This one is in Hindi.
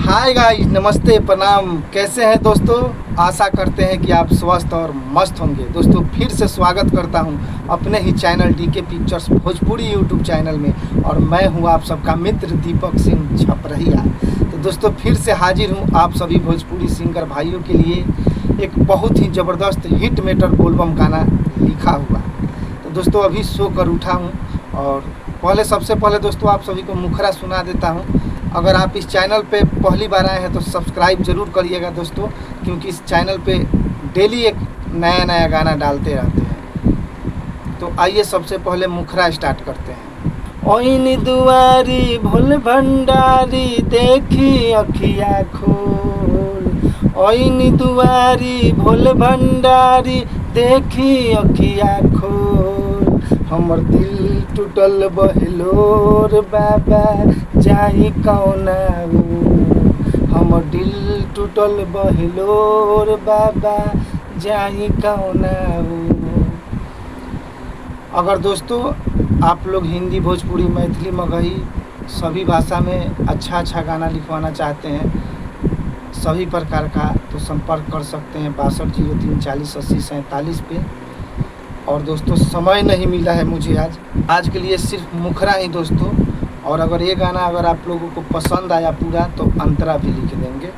हाय गाइस, नमस्ते, प्रणाम। कैसे हैं दोस्तों? आशा करते हैं कि आप स्वस्थ और मस्त होंगे। दोस्तों फिर से स्वागत करता हूं अपने ही channel DK pictures Bhojpuri YouTube channel में। और मैं हूं आप सबका मित्र दीपक सिंह छपरहिया। तो दोस्तों फिर से हाजिर हूं आप सभी भोजपुरी सिंगर भाइयों के लिए एक बहुत ही ज़बरदस्त हिट मेटर एल्बम गाना लिखा हुआ। तो दोस्तों अभी सो कर उठा हूँ और सबसे पहले दोस्तों आप सभी को मुखरा सुना देता हूँ। अगर आप इस चैनल पे पहली बार आए हैं तो सब्सक्राइब ज़रूर करिएगा दोस्तों, क्योंकि इस चैनल पे डेली एक नया गाना डालते रहते हैं। तो आइए सबसे पहले मुखरा स्टार्ट करते हैं। ओइनी दुआरी भोल भंडारी देखी अखिया खोल, ओइनी दुआरी भोल भंडारी देखी अखिया खोल। हमर दिल टूटल बहलोर बाबा जाई कौना ओर। हमर दिल टूटल बहलोर बाबा जाई कौना ओर। अगर दोस्तों आप लोग हिंदी, भोजपुरी, मैथिली, मगही सभी भाषा में अच्छा गाना लिखवाना चाहते हैं सभी प्रकार का, तो संपर्क कर सकते हैं 6203 40 80 47 पे। और दोस्तों समय नहीं मिला है मुझे आज के लिए सिर्फ मुखरा ही दोस्तों। और अगर ये गाना आप लोगों को पसंद आया पूरा तो अंतरा भी लिख देंगे।